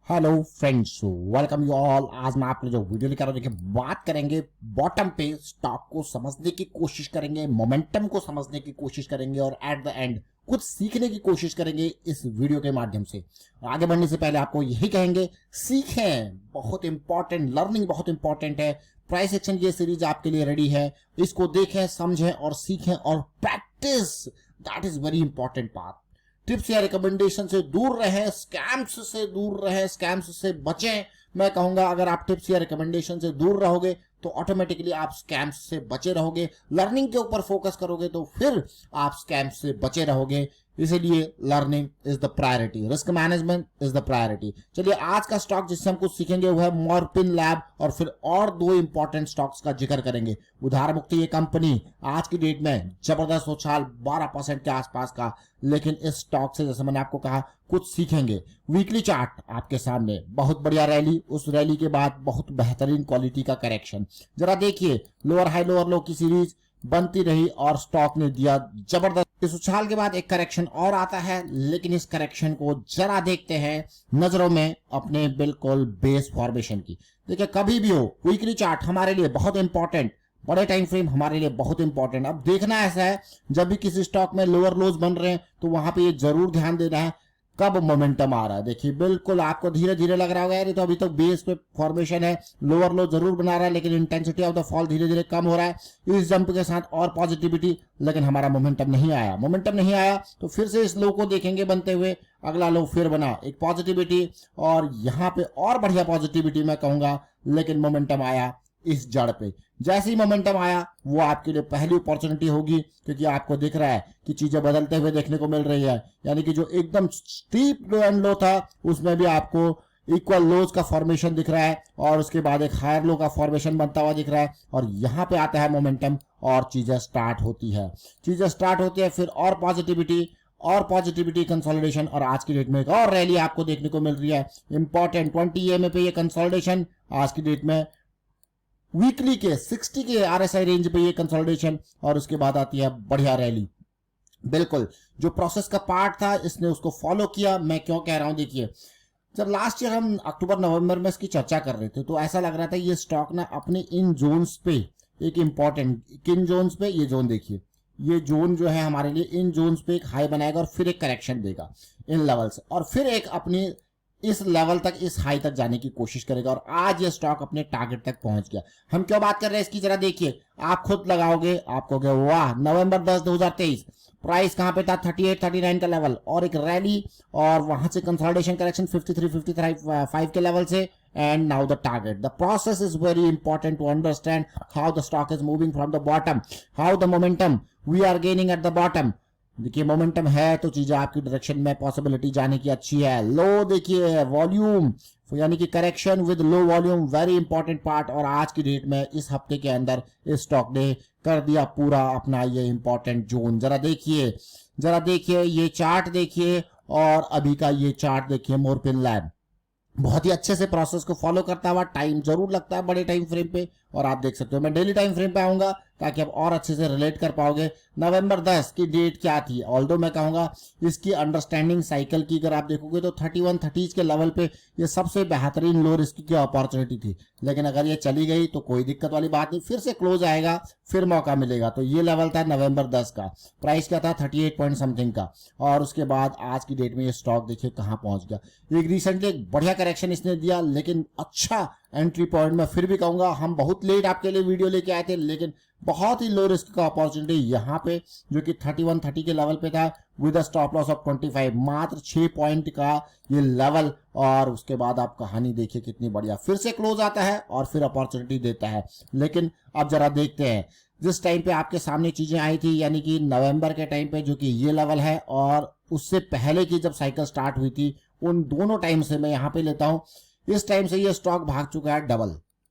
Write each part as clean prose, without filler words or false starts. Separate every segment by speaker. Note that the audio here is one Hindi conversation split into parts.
Speaker 1: Hello friends, welcome you all. आज मैं आपको जो वीडियो लेकर देखिए बात करेंगे बॉटम पे स्टॉक को समझने की कोशिश करेंगे, मोमेंटम को समझने की कोशिश करेंगे और एट द एंड कुछ सीखने की कोशिश करेंगे इस वीडियो के माध्यम से। आगे बढ़ने से पहले आपको यही कहेंगे, सीखें, बहुत इंपॉर्टेंट, लर्निंग बहुत इंपॉर्टेंट है। प्राइस एक्शन ये सीरीज आपके लिए रेडी है, इसको देखें, समझें और सीखें और practice, that is very important part. Tips या रिकमेंडेशन से दूर रहें, स्कैम्स से दूर रहें, स्कैम्स से बचें। मैं कहूंगा अगर आप टिप्स या रिकमेंडेशन से दूर रहोगे तो ऑटोमेटिकली आप स्कैम्स से बचे रहोगे। लर्निंग के ऊपर फोकस करोगे तो फिर आप स्कैम्स से बचे रहोगे। इसीलिए learning is the priority, risk management is the priority. चलिए आज का स्टॉक जिससे हम कुछ सीखेंगे वो है मॉर्पिन लैब, और फिर और दो इंपॉर्टेंट स्टॉक्स का जिक्र करेंगे। उधार मुक्ति ये कंपनी आज की डेट में जबरदस्त उछाल 12% के आसपास का, लेकिन इस स्टॉक से जैसे मैंने आपको कहा कुछ सीखेंगे। वीकली चार्ट आपके सामने, बहुत बढ़िया रैली, उस रैली के बाद बहुत बेहतरीन क्वालिटी का करेक्शन। जरा देखिए, लोअर हाई लोअर लो की सीरीज बनती रही और स्टॉक ने दिया जबरदस्त। इस उछाल के बाद एक करेक्शन और आता है, लेकिन इस करेक्शन को जरा देखते हैं नजरों में अपने बिल्कुल बेस फॉर्मेशन की। देखिए कभी भी हो, वीकली चार्ट हमारे लिए बहुत इंपॉर्टेंट, बड़े टाइम फ्रेम हमारे लिए बहुत इंपॉर्टेंट। अब देखना ऐसा है, जब भी किसी स्टॉक में लोअर लोज बन रहे हैं तो वहां पे ये जरूर ध्यान देना है कब मोमेंटम आ रहा है। देखिए बिल्कुल आपको धीरे धीरे लग रहा होगा यार ये तो अभी तक बेस पे फॉर्मेशन है, लोअर लो जरूर बना रहा है, लेकिन इंटेंसिटी ऑफ द फॉल धीरे धीरे कम हो रहा है। इस जंप के साथ और पॉजिटिविटी, लेकिन हमारा मोमेंटम नहीं आया। मोमेंटम नहीं आया तो फिर से इस लो को देखेंगे बनते हुए, अगला लो फिर बना एक पॉजिटिविटी, और यहाँ पे और बढ़िया पॉजिटिविटी मैं कहूंगा, लेकिन मोमेंटम आया इस जड़ पे। जैसे ही मोमेंटम आया वो आपके लिए पहली अपॉर्चुनिटी होगी, क्योंकि आपको दिख रहा है कि चीजें बदलते हुए देखने को मिल रही है। यानी कि जो एकदम स्टीप लो एंड लो था उसमें भी आपको इक्वल लोज का फॉर्मेशन दिख रहा है, और उसके बाद एक हायर लो का फॉर्मेशन बनता हुआ दिख रहा है, और यहाँ पे आता है मोमेंटम और चीजें स्टार्ट होती है। फिर और पॉजिटिविटी कंसोलिडेशन, और आज की डेट में एक और रैली आपको देखने को मिल रही है। इंपॉर्टेंट 20 EMA पे ये कंसोलिडेशन, आज की डेट में वीकली के 60 के RSI रेंज पे ये कंसोलिडेशन, और उसके बाद आती है बढ़िया रैली। बिल्कुल जो प्रोसेस का पार्ट था इसने उसको फॉलो किया। मैं क्यों कह रहा हूं, देखिए जब लास्ट ईयर हम अक्टूबर नवंबर में इसकी चर्चा कर रहे थे तो ऐसा लग रहा था ये स्टॉक ना अपने इन जोन्स पे एक इंपॉर्टेंट, किन जोन्स पे, ये जोन देखिए, ये जोन जो है हमारे लिए इन जोन्स पे एक हाई बनाएगा और फिर एक करेक्शन देगा इन लेवल से, और फिर एक अपनी इस लेवल तक, इस हाई तक जाने की कोशिश करेगा, और आज ये स्टॉक अपने टारगेट तक पहुंच गया। हम क्यों बात कर रहे हैं इसकी, जरा देखिए, आप खुद लगाओगे, आप कहोगे वाह, नवंबर 10 2023 प्राइस कहां पे था, 38-39 का लेवल, और एक रैली, और वहां से कंसोलिडेशन करेक्शन 53-55 के लेवल से, and now the target. The process is very important to understand how the stock is moving from the bottom, how the momentum we are gaining at the bottom. देखिए मोमेंटम है तो चीजें आपकी डायरेक्शन में पॉसिबिलिटी जाने की अच्छी है। लो देखिए वॉल्यूम, यानी कि correction with low volume, very important part, और आज की डेट में इस हफ्ते के अंदर इस स्टॉक ने कर दिया पूरा अपना ये इंपॉर्टेंट जोन। जरा देखिए ये चार्ट देखिए, और अभी का ये चार्ट देखिए, मॉर्पिन लैब बहुत ही अच्छे से प्रोसेस को फॉलो करता हुआ। टाइम जरूर लगता है बड़े टाइम फ्रेम पे, और आप देख सकते हो मैं डेली टाइम फ्रेम पे आऊंगा ताकि आप और अच्छे से रिलेट कर पाओगे। नवंबर 10 की डेट क्या थी, ऑल्दो मैं कहूंगा इसकी अंडरस्टैंडिंग साइकिल की अगर आप देखोगे तो 31-30 के लेवल पे ये सबसे बेहतरीन लो रिस्क की अपॉर्चुनिटी थी, लेकिन अगर ये चली गई तो कोई दिक्कत वाली बात नहीं, फिर से क्लोज आएगा, फिर मौका मिलेगा। तो ये लेवल था नवंबर 10 का, प्राइस क्या था 38 पॉइंट समथिंग का, और उसके बाद आज की डेट में ये स्टॉक देखिए कहां पहुंच गया। एक रिसेंटली एक बढ़िया करेक्शन इसने दिया, लेकिन अच्छा एंट्री पॉइंट। मैं फिर भी कहूंगा हम बहुत लेट आपके लिए वीडियो लेके आए थे, लेकिन बहुत ही लो रिस्क का अपॉर्चुनिटी यहाँ पे, जो कि 31-30 के लेवल पे था, विद स्टॉप लॉस ऑफ 25, मात्र 6 पॉइंट का ये लेवल, और उसके बाद आप कहानी देखिए कितनी बढ़िया, फिर से क्लोज आता है और फिर अपॉर्चुनिटी देता है। लेकिन अब जरा देखते हैं, जिस टाइम पे आपके सामने चीजें आई थी, यानी कि नवंबर के टाइम पे, जो कि ये लेवल है, और उससे पहले की जब साइकिल स्टार्ट हुई थी, उन दोनों टाइम से मैं यहाँ पे लेता हूं। इस टाइम से ये स्टॉक भाग चुका है डबल,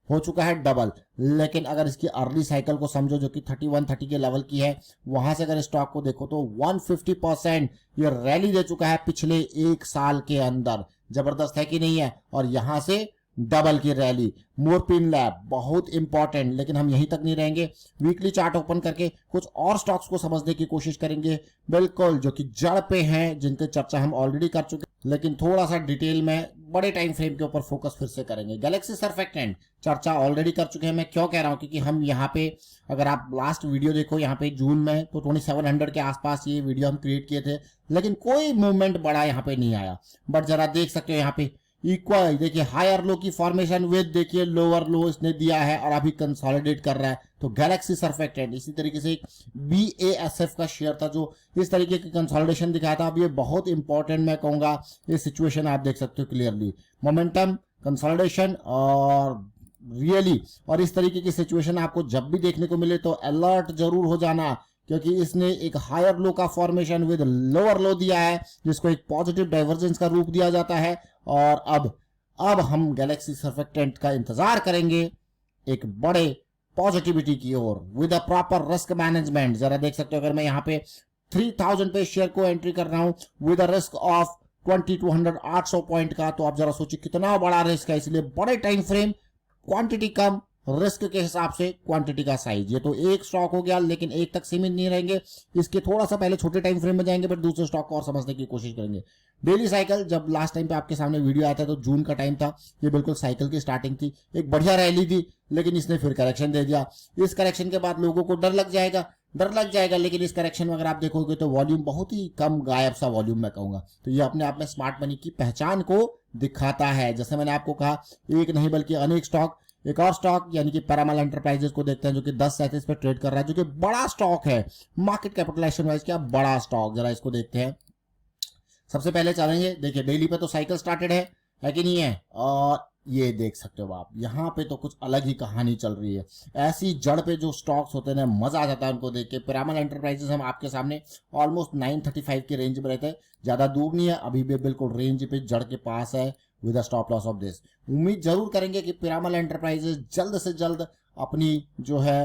Speaker 1: हो चुका है डबल। लेकिन अगर इसकी अर्ली साइकिल को समझो जो कि 31-30 के लेवल की है, वहां से अगर स्टॉक को देखो तो 150% ये रैली दे चुका है पिछले एक साल के अंदर। जबरदस्त है कि नहीं है, और यहां से डबल की रैली, मोरपिन लैब बहुत इंपॉर्टेंट, लेकिन हम यहीं तक नहीं रहेंगे। वीकली चार्ट ओपन करके कुछ और स्टॉक्स को समझने की कोशिश करेंगे, बिल्कुल जो कि जड़ पे हैं, जिनकी चर्चा हम ऑलरेडी कर चुके, लेकिन थोड़ा सा डिटेल में बड़े टाइम फ्रेम के ऊपर फोकस फिर से करेंगे। गैलेक्सी सर्फेक्टेंट चर्चा ऑलरेडी कर चुके हैं। मैं क्यों कह रहा हूं, क्योंकि हम यहाँ पे, अगर आप लास्ट वीडियो देखो यहाँ पे जून में, तो 2700 के आसपास ये वीडियो हम क्रिएट किए थे, लेकिन कोई मूवमेंट बड़ा यहाँ पे नहीं आया। बट जरा देख सकते हो यहाँ पे इक्वल, देखिए हायर लो की फॉर्मेशन विद, देखिए लोअर लो इसने दिया है और अभी कंसोलिडेट कर रहा है। तो गैलेक्सी सर्फेक्टेंट इसी तरीके से एक BASF का शेयर था जो इस तरीके की कंसोलिडेशन दिखाया था। अब ये बहुत इंपॉर्टेंट मैं कहूंगा, ये सिचुएशन आप देख सकते हो क्लियरली, मोमेंटम, कंसोलिडेशन और रियली, और इस तरीके की सिचुएशन आपको जब भी देखने को मिले तो अलर्ट जरूर हो जाना, क्योंकि इसने एक हायर लो का फॉर्मेशन विद लोअर लो दिया है, जिसको एक पॉजिटिव डाइवर्जेंस का रूप दिया जाता है। और अब हम गैलेक्सी सर्फेक्टेंट का इंतजार करेंगे एक बड़े पॉजिटिविटी की ओर with a proper risk management. जरा देख सकते हो, अगर मैं यहाँ पे 3000 पे शेयर को एंट्री कर रहा हूं with a risk of 2200 800 point का, तो आप जरा सोचिए कितना बड़ा रिस्क है। इसलिए बड़े टाइम फ्रेम, क्वांटिटी कम, रिस्क के हिसाब से क्वांटिटी का साइज। ये तो एक स्टॉक हो गया, लेकिन एक तक सीमित नहीं रहेंगे, इसके थोड़ा सा पहले छोटे टाइम फ्रेम में जाएंगे, फिर दूसरे स्टॉक को और समझने की कोशिश करेंगे। डेली साइकिल, जब लास्ट टाइम पे आपके सामने वीडियो आया था तो जून का टाइम था, ये बिल्कुल साइकिल की स्टार्टिंग थी, एक बढ़िया रैली थी, लेकिन इसने फिर करेक्शन दे दिया। इस करेक्शन के बाद लोगों को डर लग जाएगा, लेकिन इस करेक्शन में अगर आप देखोगे तो वॉल्यूम बहुत ही कम, गायब सा वॉल्यूम मैं कहूंगा। तो ये अपने आप में स्मार्ट मनी की पहचान को दिखाता है। जैसे मैंने आपको कहा, एक नहीं बल्कि अनेक स्टॉक, एक और स्टॉक यानी कि पैरामल एंटरप्राइजेस को देखते हैं जो कि 10.37 पे ट्रेड कर रहा है, जो कि बड़ा स्टॉक है मार्केट कैपिटलाइजेशन वाइज, क्या बड़ा स्टॉक। जरा इसको देखते हैं। सबसे पहले चलेंगे, देखिए डेली पे तो साइकिल स्टार्टेड है कि नहीं है, और ये देख सकते हो आप, यहाँ पे तो कुछ अलग ही कहानी चल रही है। ऐसी जड़ पे जो स्टॉक्स होते हैं, मजा आ जाता है उनको देख के। पिरामल एंटरप्राइजेस हम आपके सामने ऑलमोस्ट 935 के रेंज में रहते हैं, ज्यादा दूर नहीं है, अभी भी बिल्कुल रेंज पे जड़ के पास है with a stop loss of this. उम्मीद जरूर करेंगे कि पिरामल एंटरप्राइजेस जल्द से जल्द अपनी जो है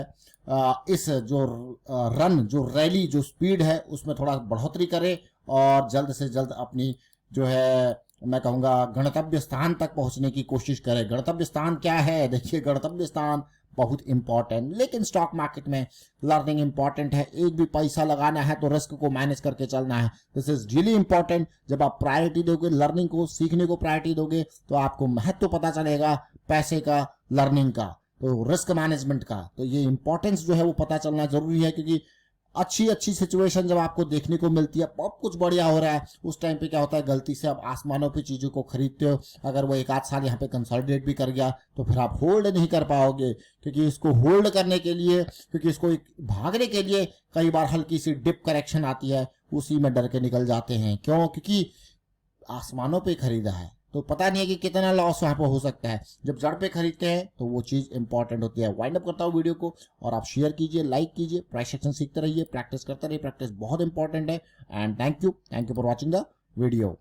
Speaker 1: इस जो रन, जो रैली, जो स्पीड है उसमें थोड़ा बढ़ोतरी करे और जल्द से जल्द अपनी जो है मैं कहूंगा गणतव्य स्थान तक पहुंचने की कोशिश करें। गणतव्य स्थान क्या है, देखिए गणतव्य स्थान बहुत इंपॉर्टेंट, लेकिन स्टॉक मार्केट में लर्निंग इंपॉर्टेंट है। एक भी पैसा लगाना है तो रिस्क को मैनेज करके चलना है। This is really important. जब आप प्रायोरिटी दोगे लर्निंग को, सीखने को प्रायोरिटी दोगे, तो आपको महत्व पता चलेगा पैसे का, लर्निंग का, तो रिस्क मैनेजमेंट का। तो ये इंपॉर्टेंस जो है वो पता चलना जरूरी है, क्योंकि अच्छी सिचुएशन जब आपको देखने को मिलती है, बहुत कुछ बढ़िया हो रहा है, उस टाइम पे क्या होता है, गलती से आप आसमानों पे चीजों को खरीदते हो। अगर वो एक आध साल यहाँ पे कंसोलिडेट भी कर गया तो फिर आप होल्ड नहीं कर पाओगे, क्योंकि इसको होल्ड करने के लिए, क्योंकि इसको भागने के लिए कई बार हल्की सी डिप करेक्शन आती है, उसी में डर के निकल जाते हैं। क्यों? क्योंकि आसमानों पे खरीदा है तो पता नहीं है कि कितना लॉस वहां पर हो सकता है। जब जड़ पे खरीदते हैं तो वो चीज इंपॉर्टेंट होती है। वाइंड अप करता हूँ वीडियो को, और आप शेयर कीजिए, लाइक कीजिए, प्राइस एक्शन सीखते रहिए, प्रैक्टिस करते रहिए, प्रैक्टिस बहुत इंपॉर्टेंट है। And thank you for watching the video.